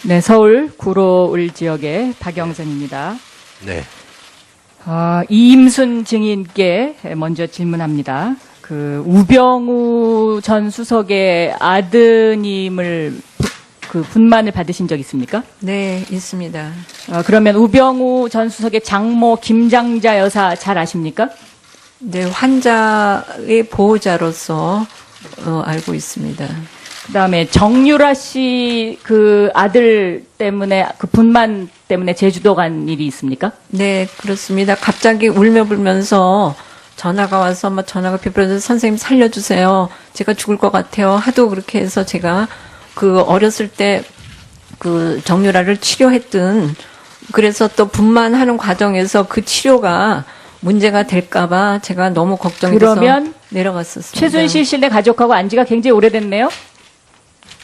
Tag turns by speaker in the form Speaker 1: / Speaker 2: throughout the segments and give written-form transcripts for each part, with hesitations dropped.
Speaker 1: 네, 서울 구로을 지역의 박영선입니다.
Speaker 2: 네.
Speaker 1: 이임순 증인께 먼저 질문합니다. 그 우병우 전 수석의 아드님을 그 분만을 받으신 적 있습니까?
Speaker 3: 네, 있습니다.
Speaker 1: 그러면 우병우 전 수석의 장모 김장자 여사 잘 아십니까?
Speaker 3: 네, 환자의 보호자로서 알고 있습니다.
Speaker 1: 그다음에 정유라 씨 그 아들 때문에 그 분만 때문에 제주도 간 일이 있습니까?
Speaker 3: 네, 그렇습니다. 갑자기 울며 불면서 전화가 와서 막 전화가 비버려서 선생님 살려주세요. 제가 죽을 것 같아요. 하도 그렇게 해서 제가 그 어렸을 때 그 정유라를 치료했던 그래서 또 분만하는 과정에서 그 치료가 문제가 될까봐 제가 너무 걱정돼서
Speaker 1: 그러면
Speaker 3: 내려갔었습니다.
Speaker 1: 최순실 씨네 가족하고 안 지가 굉장히 오래됐네요.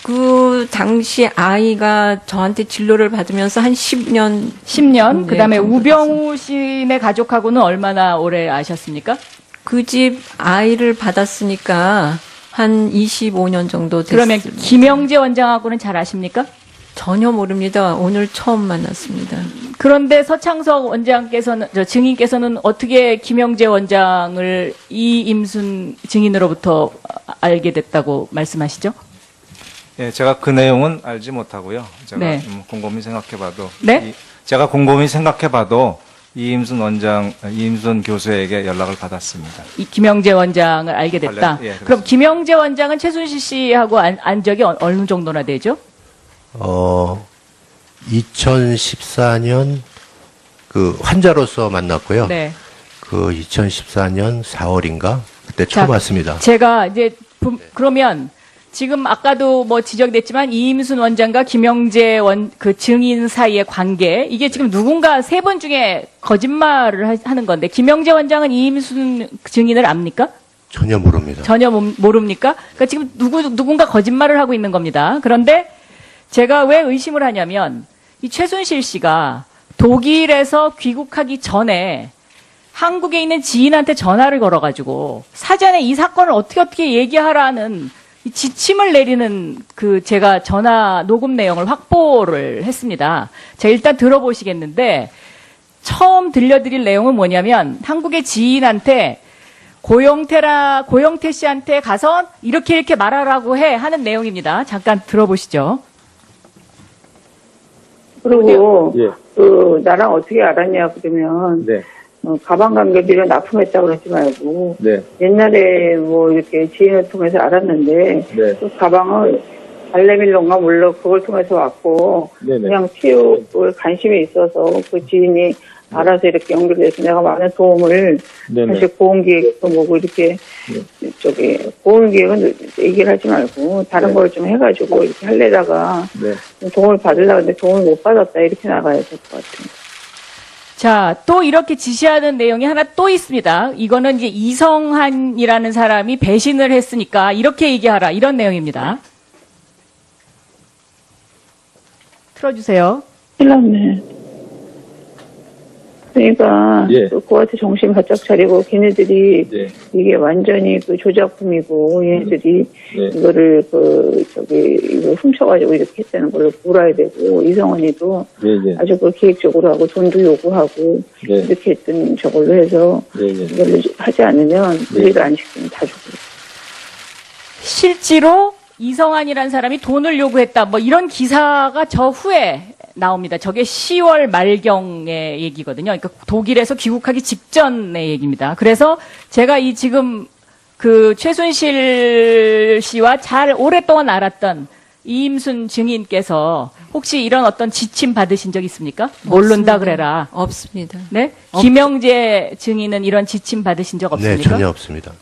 Speaker 3: 그 당시 아이가 저한테 진료를 받으면서 한 10년.
Speaker 1: 10년. 그다음에
Speaker 3: 정도
Speaker 1: 우병우 씨네 가족하고는 얼마나 오래 아셨습니까?
Speaker 3: 그 집 아이를 받았으니까 한 25년 정도 됐습니다.
Speaker 1: 그러면 김영재 원장하고는 잘 아십니까?
Speaker 3: 전혀 모릅니다. 오늘 처음 만났습니다.
Speaker 1: 그런데 서창석 원장께서는 증인께서는 어떻게 김영재 원장을 이임순 증인으로부터 알게 됐다고 말씀하시죠?
Speaker 4: 예, 제가 그 내용은 알지 못하고요. 제가
Speaker 1: 네.
Speaker 4: 곰곰이 생각해봐도
Speaker 1: 네?
Speaker 4: 제가 곰곰이 생각해봐도 이임순 교수에게 연락을 받았습니다.
Speaker 1: 이 김영재 원장을 알게 됐다.
Speaker 4: 예, 그렇습니다.
Speaker 1: 그럼 김영재 원장은 최순실 씨하고 안 적이 어느 정도나 되죠?
Speaker 2: 2014년 그 환자로서 만났고요.
Speaker 1: 네.
Speaker 2: 그 2014년 4월인가 그때
Speaker 1: 자,
Speaker 2: 처음 왔습니다.
Speaker 1: 제가 이제 그러면 지금 아까도 뭐 지적됐지만 이임순 원장과 김영재 그 증인 사이의 관계 이게 지금 누군가 세 분 중에 거짓말을 하는 건데 김영재 원장은 이임순 증인을 압니까?
Speaker 2: 전혀 모릅니다.
Speaker 1: 전혀 모릅니까? 그러니까 지금 누군가 거짓말을 하고 있는 겁니다. 그런데 제가 왜 의심을 하냐면 이 최순실 씨가 독일에서 귀국하기 전에 한국에 있는 지인한테 전화를 걸어가지고 사전에 이 사건을 어떻게 얘기하라는 이 지침을 내리는 그 제가 전화 녹음 내용을 확보를 했습니다. 제가 일단 들어보시겠는데 처음 들려드릴 내용은 뭐냐면 한국의 지인한테 고영태 씨한테 가서 이렇게 말하라고 해 하는 내용입니다. 잠깐 들어보시죠.
Speaker 5: 그리고
Speaker 4: 예.
Speaker 5: 그 나랑 어떻게 알았냐 그러면
Speaker 4: 네.
Speaker 5: 가방 관계비를 납품했다고 그러지 말고
Speaker 4: 네.
Speaker 5: 옛날에 뭐 이렇게 지인을 통해서 알았는데
Speaker 4: 네.
Speaker 5: 그 가방을 발레밀론가 몰라 그걸 통해서 왔고
Speaker 4: 네네.
Speaker 5: 그냥 치료에 관심이 있어서 그 지인이 알아서 이렇게 연결돼서 내가 많은 도움을
Speaker 4: 네네.
Speaker 5: 사실 보험기획도 뭐고 이렇게 저기 보험기획은 얘기를 하지 말고 다른
Speaker 4: 네.
Speaker 5: 걸 좀 해가지고 이렇게 하려다가
Speaker 4: 네.
Speaker 5: 도움을 받으려고 했는데 도움을 못 받았다 이렇게 나가야 될 것 같아요.
Speaker 1: 자, 또 이렇게 지시하는 내용이 하나 또 있습니다. 이거는 이제 이성한이라는 사람이 배신을 했으니까 이렇게 얘기하라 이런 내용입니다. 틀어주세요.
Speaker 5: 큰일 났네. 그러니까
Speaker 4: 예.
Speaker 5: 그한테 정신 바짝 차리고 걔네들이
Speaker 4: 네.
Speaker 5: 이게 완전히 그 조작품이고 얘네들이
Speaker 4: 네.
Speaker 5: 이거를 이거 훔쳐가지고 이렇게 했다는 걸 몰아야 되고 이성원이도
Speaker 4: 네.
Speaker 5: 아주 그 계획적으로 하고 돈도 요구하고
Speaker 4: 네.
Speaker 5: 이렇게 했던 저걸로 해서
Speaker 4: 네.
Speaker 5: 이걸 하지 않으면 우리를 안 시키면 다 죽고.
Speaker 1: 실제로 이성한이라는 사람이 돈을 요구했다. 뭐 이런 기사가 저 후에 나옵니다. 저게 10월 말경의 얘기거든요. 그러니까 독일에서 귀국하기 직전의 얘기입니다. 그래서 제가 이 지금 그 최순실 씨와 잘 오랫동안 알았던 이임순 증인께서 혹시 이런 어떤 지침 받으신 적 있습니까? 모른다 그래라.
Speaker 3: 없습니다.
Speaker 1: 네? 김영재 증인은 이런 지침 받으신 적
Speaker 2: 네,
Speaker 1: 없습니까?
Speaker 2: 전혀 없습니다.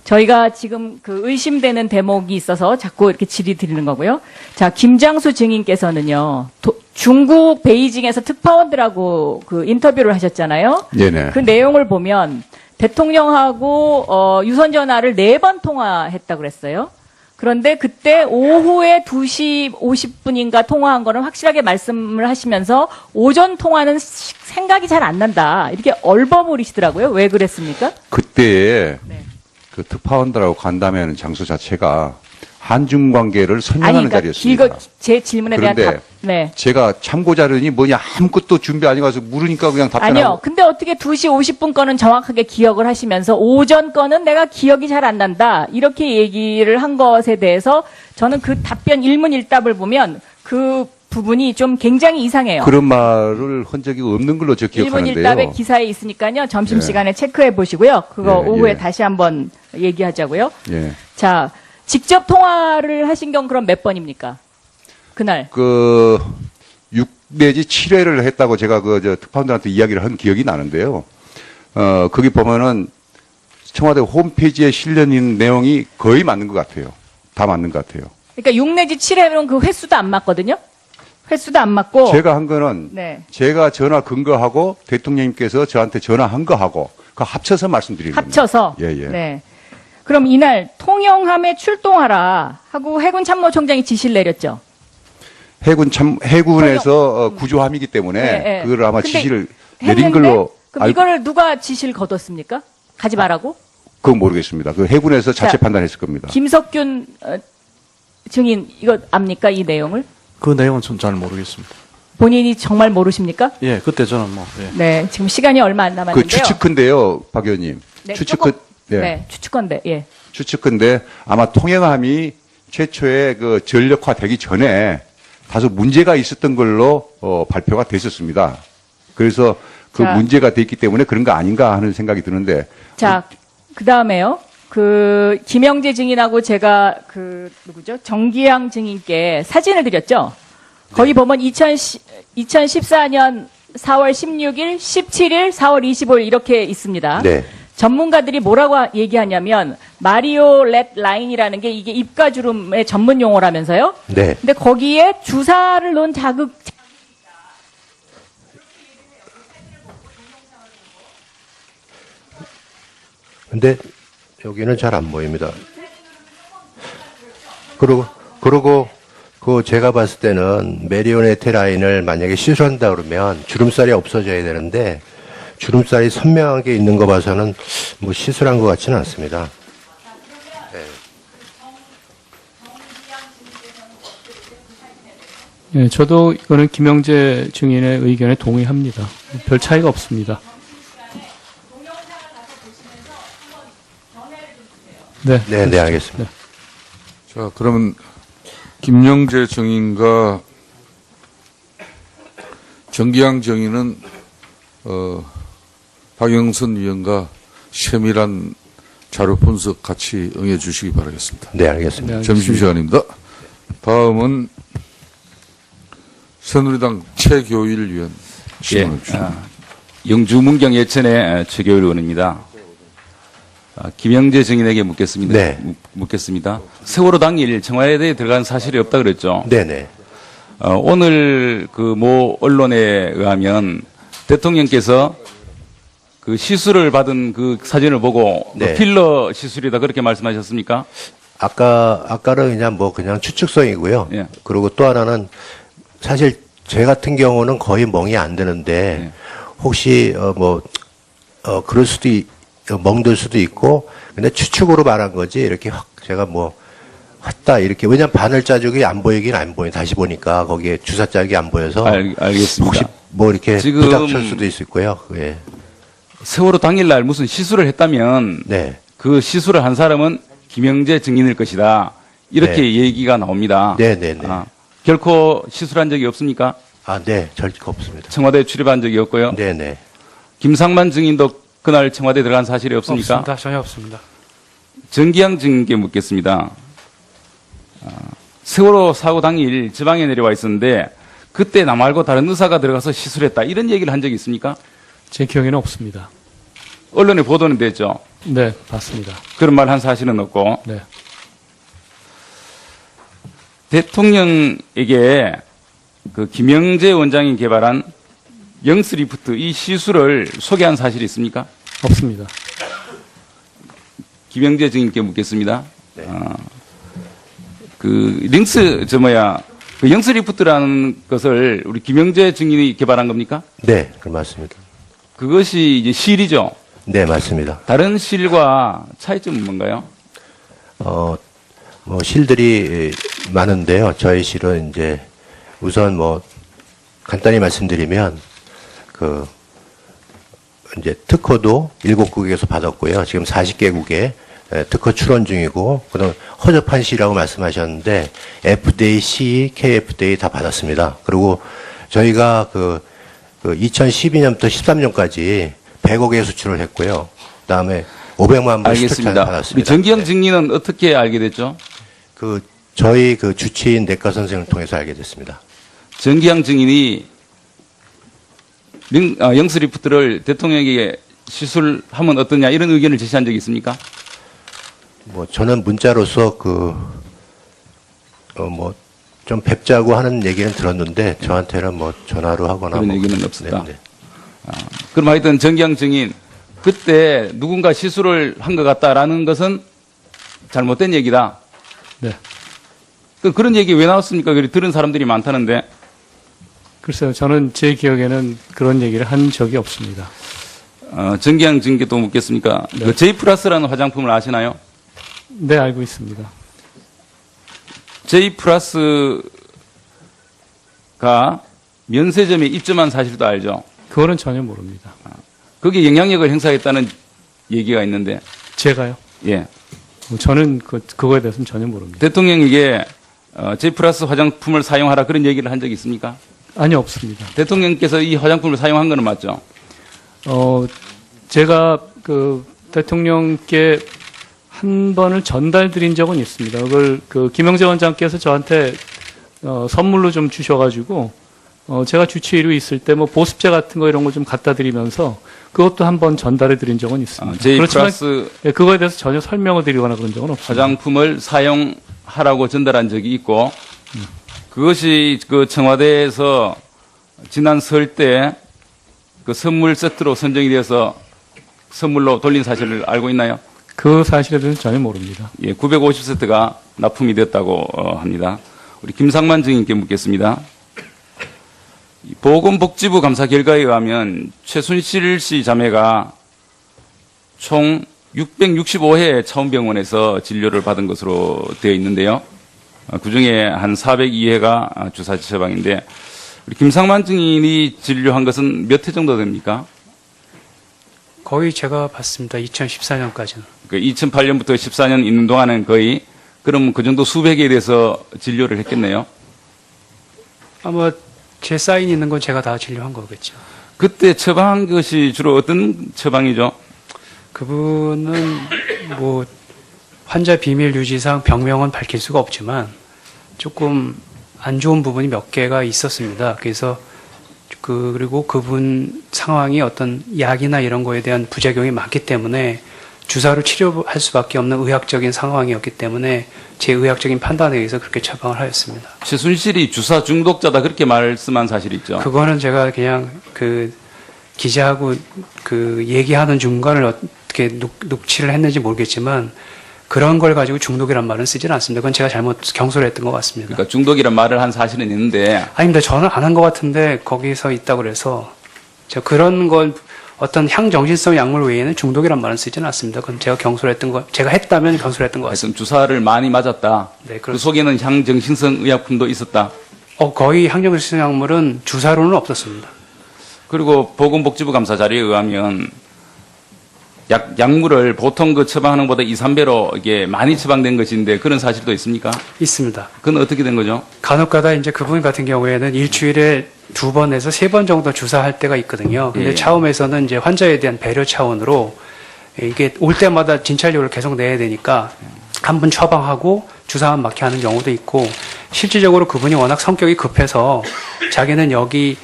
Speaker 1: 저희가 지금 그 의심되는 대목이 있어서 자꾸 이렇게 질의 드리는 거고요. 자, 김장수 증인께서는요, 중국 베이징에서 특파원들하고 그 인터뷰를 하셨잖아요.
Speaker 6: 네네.
Speaker 1: 그 내용을 보면 대통령하고 유선 전화를 4번 통화했다고 그랬어요. 그런데 그때 오후에 2시 50분인가 통화한 거는 확실하게 말씀을 하시면서 오전 통화는 생각이 잘 안 난다. 이렇게 얼버무리시더라고요. 왜 그랬습니까?
Speaker 6: 그때에
Speaker 1: 네.
Speaker 6: 그 특파원들하고 간담회하는 장소 자체가 한중 관계를
Speaker 1: 아니,
Speaker 6: 설명하는
Speaker 1: 그러니까
Speaker 6: 자리였습니다.
Speaker 1: 제 질문에 대한
Speaker 6: 그런데
Speaker 1: 답. 네.
Speaker 6: 제가 참고 자료니 뭐냐 아무것도 준비 안 해가서 물으니까 그냥 답변하고.
Speaker 1: 아니요. 근데 어떻게 2시 50분 거는 정확하게 기억을 하시면서 오전 거는 내가 기억이 잘 안 난다. 이렇게 얘기를 한 것에 대해서 저는 그 답변 일문일답을 보면 그 부분이 좀 굉장히 이상해요.
Speaker 6: 그런 말을 한 적이 없는 걸로 저 기억하는데요.
Speaker 1: 일문일답의 기사에 있으니까요. 점심시간에 체크해 보시고요. 그거
Speaker 6: 예,
Speaker 1: 오후에
Speaker 6: 예.
Speaker 1: 다시 한번 얘기하자고요.
Speaker 6: 예.
Speaker 1: 자, 직접 통화를 하신 경 그럼 몇 번입니까? 그날.
Speaker 6: 6 내지 7회를 했다고 제가 특파원들한테 이야기를 한 기억이 나는데요. 거기 보면은 청와대 홈페이지에 실려있는 내용이 거의 맞는 것 같아요. 다 맞는 것 같아요.
Speaker 1: 그러니까 6 내지 7회면 그 횟수도 안 맞거든요. 횟수도 안 맞고.
Speaker 6: 제가 한 거는
Speaker 1: 네.
Speaker 6: 제가 전화 근거하고 대통령님께서 저한테 전화한 거하고 그 합쳐서 말씀드리는 겁니다.
Speaker 1: 합쳐서.
Speaker 6: 예, 예.
Speaker 1: 네. 그럼 이날 통영함에 출동하라 하고 해군 참모총장이 지시를 내렸죠.
Speaker 6: 해군에서 구조함이기 때문에
Speaker 1: 네, 네.
Speaker 6: 그걸 아마
Speaker 1: 근데
Speaker 6: 지시를 내린
Speaker 1: 했는데
Speaker 6: 걸로
Speaker 1: 그럼 이거를 누가 지시를 거뒀습니까? 가지 말라고?
Speaker 6: 그건 모르겠습니다. 그 해군에서 자체
Speaker 1: 자,
Speaker 6: 판단했을 겁니다.
Speaker 1: 김석균 증인 이거 압니까? 이 내용을?
Speaker 7: 그 내용은 전 잘 모르겠습니다.
Speaker 1: 본인이 정말 모르십니까?
Speaker 7: 예, 그때 저는 뭐, 예.
Speaker 1: 네, 지금 시간이 얼마 안 남았는데요.
Speaker 6: 그 추측컨대요, 박 의원님.
Speaker 1: 네,
Speaker 6: 추측컨,
Speaker 1: 조금,
Speaker 6: 예.
Speaker 1: 네, 추측건데, 예.
Speaker 6: 추측컨대 아마 통영함이 최초에 그 전력화되기 전에 다소 문제가 있었던 걸로 발표가 됐었습니다. 그래서 그
Speaker 1: 자.
Speaker 6: 문제가 됐기 때문에 그런 거 아닌가 하는 생각이 드는데.
Speaker 1: 자, 그 다음에요. 그 김영재 증인하고 제가 그 누구죠? 정기양 증인께 사진을 드렸죠. 거기 보면 2014년 4월 16일, 17일, 4월 25일 이렇게 있습니다.
Speaker 2: 네.
Speaker 1: 전문가들이 뭐라고 얘기하냐면 마리오 렛 라인이라는 게 이게 입가주름의 전문 용어라면서요.
Speaker 2: 네.
Speaker 1: 근데 거기에 주사를 놓은 자극
Speaker 2: 근데 여기는 잘 안 보입니다. 그리고 그 제가 봤을 때는 메리오네트 라인을 만약에 시술한다 그러면 주름살이 없어져야 되는데 주름살이 선명하게 있는 거 봐서는 뭐 시술한 것 같지는 않습니다.
Speaker 8: 예, 저도 이거는 김영재 증인의 의견에 동의합니다. 별 차이가 없습니다. 네,
Speaker 2: 네, 네, 알겠습니다.
Speaker 9: 자, 그러면 김영재 증인과 정기양 증인은 박영선 위원과 세밀한 자료 분석 같이 응해 주시기 바라겠습니다.
Speaker 2: 네, 알겠습니다.
Speaker 9: 점심시간입니다. 다음은 새누리당 최교일 위원 질문해 주십니다.
Speaker 10: 영주 문경 예천의 최교일 의원입니다. 김영재 증인에게 묻겠습니다.
Speaker 2: 네.
Speaker 10: 묻겠습니다. 세월호 당일 청와대에 들어간 사실이 없다 그랬죠.
Speaker 2: 네네.
Speaker 10: 오늘 그 모 언론에 의하면 대통령께서 그 시술을 받은 그 사진을 보고
Speaker 2: 네.
Speaker 10: 그 필러 시술이다 그렇게 말씀하셨습니까?
Speaker 2: 아까는 그냥 그냥 추측성이고요.
Speaker 10: 예.
Speaker 2: 그리고 또 하나는 사실 제 같은 경우는 거의 멍이 안 드는데 혹시 그럴 수도 멍들 수도 있고 근데 추측으로 말한 거지 이렇게 확 제가 했다 이렇게 왜냐면 바늘 자국이 안 보이긴 안 보여 다시 보니까 거기에 주사 자국이 안 보여서
Speaker 10: 알겠습니다.
Speaker 2: 혹시 이렇게
Speaker 10: 지금
Speaker 2: 부닥칠 수도 있을 거예요. 예.
Speaker 10: 세월호 당일날 무슨 시술을 했다면
Speaker 2: 네.
Speaker 10: 그 시술을 한 사람은 김영재 증인일 것이다. 이렇게
Speaker 2: 네.
Speaker 10: 얘기가 나옵니다.
Speaker 2: 네네네.
Speaker 10: 결코 시술한 적이 없습니까?
Speaker 2: 네, 절대 없습니다.
Speaker 10: 청와대에 출입한 적이 없고요.
Speaker 2: 네네.
Speaker 10: 김상만 증인도 그날 청와대에 들어간 사실이 없습니까?
Speaker 8: 없습니다. 전혀 없습니다.
Speaker 10: 정기양 증인께 묻겠습니다. 세월호 사고 당일 지방에 내려와 있었는데 그때 나 말고 다른 의사가 들어가서 시술했다. 이런 얘기를 한 적이 있습니까?
Speaker 8: 제 기억에는 없습니다.
Speaker 10: 언론에 보도는 됐죠.
Speaker 8: 네, 맞습니다.
Speaker 10: 그런 말 한 사실은 없고.
Speaker 8: 네.
Speaker 10: 대통령에게 그 김영재 원장이 개발한 영스리프트 이 시술을 소개한 사실이 있습니까?
Speaker 8: 없습니다.
Speaker 10: 김영재 증인께 묻겠습니다.
Speaker 2: 네.
Speaker 10: 그 영스리프트라는 것을 우리 김영재 증인이 개발한 겁니까?
Speaker 2: 네, 그 맞습니다.
Speaker 10: 그것이 이제 실이죠.
Speaker 2: 네, 맞습니다.
Speaker 10: 다른 실과 차이점은 뭔가요?
Speaker 2: 실들이 많은데요. 저희 실은 이제 우선 뭐 간단히 말씀드리면 그 이제 특허도 7국에서 받았고요. 지금 40개국에 특허 출원 중이고, 그다음 허접한 시라고 말씀하셨는데 FDA, CE, KFDA 다 받았습니다. 그리고 저희가 그 2012년부터 13년까지 100억의 수출을 했고요. 그다음에 500만 번 수출을
Speaker 10: 알겠습니다. 우리
Speaker 2: 받았습니다.
Speaker 10: 정기영 증인은 어떻게 알게 됐죠?
Speaker 2: 저희 그 주치인 내과 선생을 통해서 알게 됐습니다.
Speaker 10: 정기영 증인이 영스 리프트를 대통령에게 시술하면 어떠냐 이런 의견을 제시한 적이 있습니까?
Speaker 2: 뭐 저는 문자로서 좀 뵙자고 하는 얘기는 들었는데 저한테는 뭐 전화로 하거나
Speaker 10: 그런
Speaker 2: 뭐
Speaker 10: 얘기는 없었다.
Speaker 2: 네, 네.
Speaker 10: 그럼 하여튼 정기영 증인 그때 누군가 시술을 한 것 같다라는 것은 잘못된 얘기다.
Speaker 8: 네.
Speaker 10: 그런 얘기 왜 나왔습니까? 들은 사람들이 많다는데.
Speaker 8: 글쎄요, 저는 제 기억에는 그런 얘기를 한 적이 없습니다.
Speaker 10: 정기영 증인께 또 묻겠습니까?
Speaker 8: 네.
Speaker 10: 그 J 플러스라는 화장품을 아시나요?
Speaker 8: 네, 알고 있습니다.
Speaker 10: J 플러스가 면세점에 입점한 사실도 알죠?
Speaker 8: 그거는 전혀 모릅니다.
Speaker 10: 거기에 영향력을 행사했다는 얘기가 있는데.
Speaker 8: 제가요?
Speaker 10: 예.
Speaker 8: 저는 그거에 대해서는 전혀 모릅니다.
Speaker 10: 대통령에게 J 플러스 화장품을 사용하라 그런 얘기를 한 적이 있습니까?
Speaker 8: 아니, 없습니다.
Speaker 10: 대통령께서 이 화장품을 사용한 거는 맞죠?
Speaker 8: 제가 대통령께 한 번을 전달드린 적은 있습니다. 그걸 김영재 원장께서 저한테 선물로 좀 주셔가지고 제가 주치의로 있을 때 뭐 보습제 같은 거 이런 거 좀 갖다 드리면서 그것도 한 번 전달해 드린 적은 있습니다.
Speaker 10: J
Speaker 8: 그렇지만
Speaker 10: 플러스
Speaker 8: 그거에 대해서 전혀 설명을 드리거나 그런 적은 없습니다.
Speaker 10: 화장품을 사용하라고 전달한 적이 있고 그것이 그 청와대에서 지난 설 때 그 선물 세트로 선정이 되어서 선물로 돌린 사실을 알고 있나요?
Speaker 8: 그 사실에 대해서는 전혀 모릅니다.
Speaker 10: 예, 950세트가 납품이 됐다고 합니다. 우리 김상만 증인께 묻겠습니다. 보건복지부 감사 결과에 의하면 최순실 씨 자매가 총 665회 차원병원에서 진료를 받은 것으로 되어 있는데요. 그중에 한 402회가 주사치 처방인데 우리 김상만 증인이 진료한 것은 몇 회 정도 됩니까?
Speaker 11: 거의 제가 봤습니다. 2014년까지는.
Speaker 10: 그 2008년부터 14년 있는 동안은 거의 그럼 그 정도 수백에 대해서 진료를 했겠네요.
Speaker 11: 아마 제 사인 있는 건 제가 다 진료한 거겠죠.
Speaker 10: 그때 처방한 것이 주로 어떤 처방이죠?
Speaker 11: 그분은 뭐 환자 비밀 유지상 병명은 밝힐 수가 없지만 조금 안 좋은 부분이 몇 개가 있었습니다. 그래서 그리고 그분 상황이 어떤 약이나 이런 거에 대한 부작용이 많기 때문에 주사로 치료할 수밖에 없는 의학적인 상황이었기 때문에 제 의학적인 판단에 의해서 그렇게 처방을 하였습니다.
Speaker 10: 최순실이 주사 중독자다 그렇게 말씀한 사실이 있죠.
Speaker 11: 그거는 제가 그냥 기자하고 얘기하는 중간을 어떻게 녹취를 했는지 모르겠지만 그런 걸 가지고 중독이란 말은 쓰지는 않습니다. 그건 제가 잘못 경솔했던 것 같습니다.
Speaker 10: 그러니까 중독이란 말을 한 사실은 있는데.
Speaker 11: 아닙니다. 저는 안 한 것 같은데 거기서 있다고 그래서 제가 그런 건 어떤 향정신성 약물 외에는 중독이란 말은 쓰지는 않습니다. 그건 제가 경솔했던 거, 제가 했다면 경솔했던 것 같습니다.
Speaker 10: 주사를 많이 맞았다.
Speaker 11: 네,
Speaker 10: 그 속에는 향정신성 의약품도 있었다.
Speaker 11: 거의 향정신성 약물은 주사로는 없었습니다.
Speaker 10: 그리고 보건복지부 감사 자료에 의하면 약물을 보통 그 처방하는 것보다 2, 3배로 이게 많이 처방된 것인데 그런 사실도 있습니까?
Speaker 11: 있습니다.
Speaker 10: 그건 어떻게 된 거죠?
Speaker 11: 간혹가다 이제 그분 같은 경우에는 일주일에 2번에서 3번 정도 주사할 때가 있거든요. 근데
Speaker 10: 예.
Speaker 11: 차움에서는 이제 환자에 대한 배려 차원으로 이게 올 때마다 진찰료를 계속 내야 되니까 한 번 처방하고 주사만 맞게 하는 경우도 있고 실질적으로 그분이 워낙 성격이 급해서 자기는 여기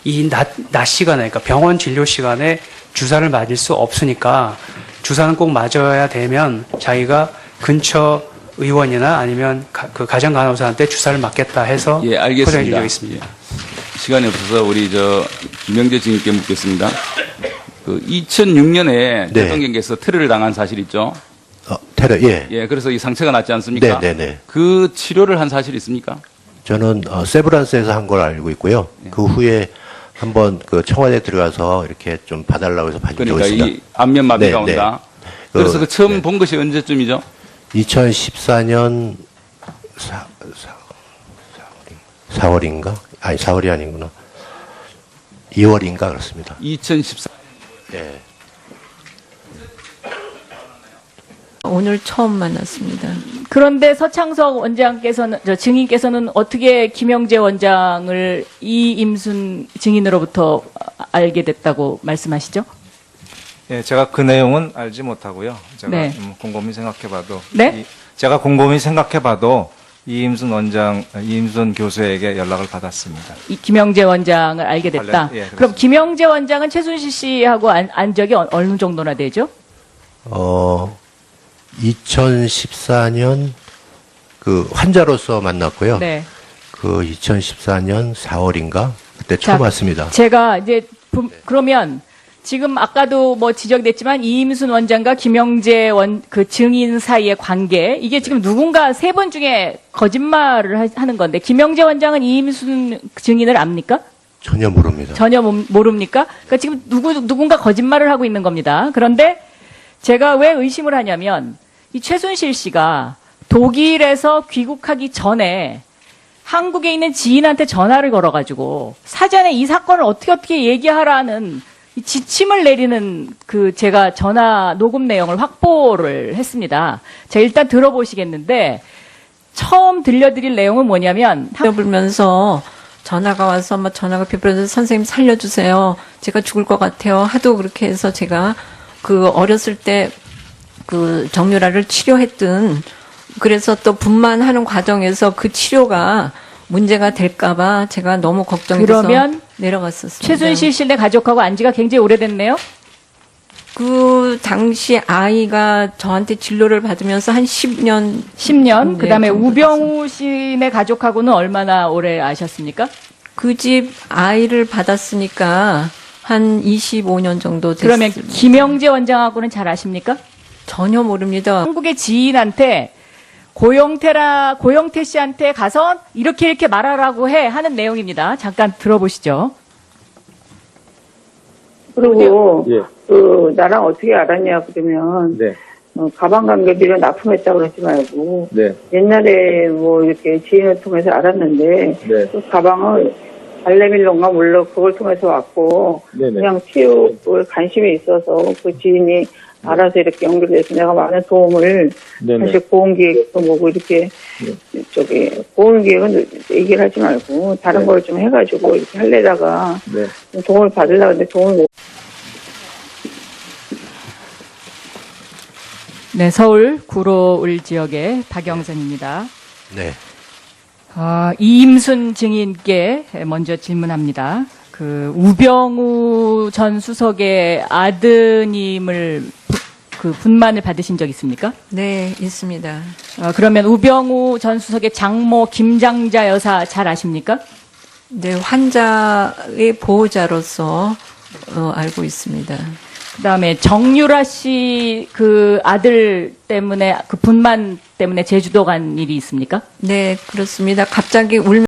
Speaker 11: 이 낮 시간에 그러니까 병원 진료 시간에 주사를 맞을 수 없으니까 주사는 꼭 맞아야 되면 자기가 근처 의원이나 아니면 그 가정간호사한테 주사를 맞겠다 해서
Speaker 10: 예, 알겠습니다.
Speaker 11: 포장해 준 적이 있습니다.
Speaker 10: 예. 시간이 없어서 우리 김영재 증인께 묻겠습니다. 그 2006년에
Speaker 2: 네.
Speaker 10: 대통령께서 테러를 당한 사실 있죠?
Speaker 2: 테러, 예.
Speaker 10: 예, 그래서 이 상처가 났지 않습니까?
Speaker 2: 네, 네, 네.
Speaker 10: 그 치료를 한 사실이 있습니까?
Speaker 2: 저는 세브란스에서 한 걸 알고 있고요. 그 후에 한번 그 청와대 들어가서 이렇게 좀 봐달라고 해서 봐준 적이
Speaker 10: 그러니까
Speaker 2: 있습니다.
Speaker 10: 이 안면마비가
Speaker 2: 네, 네.
Speaker 10: 온다. 그래서 그 처음
Speaker 2: 네.
Speaker 10: 본 것이 언제쯤이죠?
Speaker 2: 2014년 4월인가? 아니, 4월이 아니구나. 2월인가 그렇습니다.
Speaker 10: 2014.
Speaker 2: 예.
Speaker 3: 오늘 처음 만났습니다.
Speaker 1: 그런데 서창석 원장께서는, 증인께서는 어떻게 김영재 원장을 이임순 증인으로부터 알게 됐다고 말씀하시죠?
Speaker 4: 예, 제가 그 내용은 알지 못하고요. 제가
Speaker 1: 네.
Speaker 4: 곰곰이 생각해봐도
Speaker 1: 네?
Speaker 4: 제가 곰곰이 생각해봐도 이임순 교수에게 연락을 받았습니다.
Speaker 1: 이 김영재 원장을 알게 됐다.
Speaker 4: 예,
Speaker 1: 그럼
Speaker 4: 그렇습니다.
Speaker 1: 김영재 원장은 최순실 씨하고 안 적이 어느 정도나 되죠?
Speaker 2: 2014년 그 환자로서 만났고요.
Speaker 1: 네.
Speaker 2: 그 2014년 4월인가? 그때 처음
Speaker 1: 자,
Speaker 2: 왔습니다.
Speaker 1: 제가 이제 그러면 지금 아까도 뭐 지적됐지만 이임순 원장과 김영재 그 증인 사이의 관계 이게 지금 누군가 세 분 중에 거짓말을 하는 건데 김영재 원장은 이임순 증인을 압니까?
Speaker 2: 전혀 모릅니다.
Speaker 1: 전혀 모릅니까? 그러니까 지금 누군가 거짓말을 하고 있는 겁니다. 그런데 제가 왜 의심을 하냐면 이 최순실 씨가 독일에서 귀국하기 전에 한국에 있는 지인한테 전화를 걸어가지고 사전에 이 사건을 어떻게 얘기하라는 이 지침을 내리는 그 제가 전화 녹음 내용을 확보를 했습니다. 자, 일단 들어보시겠는데 처음 들려드릴 내용은 뭐냐면
Speaker 3: 울면서 전화가 와서 막 전화가 비버려서 선생님 살려주세요. 제가 죽을 것 같아요. 하도 그렇게 해서 제가 그 어렸을 때 그 정유라를 치료했던 그래서 또 분만하는 과정에서 그 치료가 문제가 될까봐 제가 너무 걱정돼서
Speaker 1: 그러면
Speaker 3: 내려갔었습니다.
Speaker 1: 최순실 씨네 가족하고 안 지가 굉장히 오래됐네요.
Speaker 3: 그 당시 아이가 저한테 진료를 받으면서 한 10년
Speaker 1: 10년.
Speaker 3: 네,
Speaker 1: 그다음에
Speaker 3: 정도
Speaker 1: 우병우 씨네 가족하고는 얼마나 오래 아셨습니까?
Speaker 3: 그 집 아이를 받았으니까 한 25년 정도 됐습니다.
Speaker 1: 그러면 김영재 원장하고는 잘 아십니까?
Speaker 3: 전혀 모릅니다.
Speaker 1: 한국의 지인한테 고영태 씨한테 가서 이렇게 말하라고 해 하는 내용입니다. 잠깐 들어보시죠.
Speaker 5: 그리고 그 나랑 어떻게 알았냐 그러면 가방 관계비로 납품했다 그러지 말고 옛날에 뭐 이렇게 지인을 통해서 알았는데 그 가방을 발레밀론가 몰라 그걸 통해서 왔고 그냥 치유에 관심이 있어서 그 지인이 알아서 이렇게 연결돼서 내가 많은 도움을 사실 보험기획도 뭐고 이렇게 저기 보험기획은 얘기를 하지 말고 다른 걸 좀 해가지고 이렇게 하려다가 좀 도움을 받으려고 했는데 도움을 못.
Speaker 1: 네, 서울 구로을 지역의 박영선입니다.
Speaker 2: 네.
Speaker 1: 이임순 증인께 먼저 질문합니다. 그 우병우 전 수석의 아드님을 그 분만을 받으신 적 있습니까?
Speaker 3: 네, 있습니다.
Speaker 1: 그러면 우병우 전 수석의 장모 김장자 여사 잘 아십니까?
Speaker 3: 네, 환자의 보호자로서 알고 있습니다.
Speaker 1: 그다음에 정유라 씨 그 아들 때문에 그 분만 때문에 제주도 간 일이 있습니까?
Speaker 3: 네, 그렇습니다. 갑자기 울면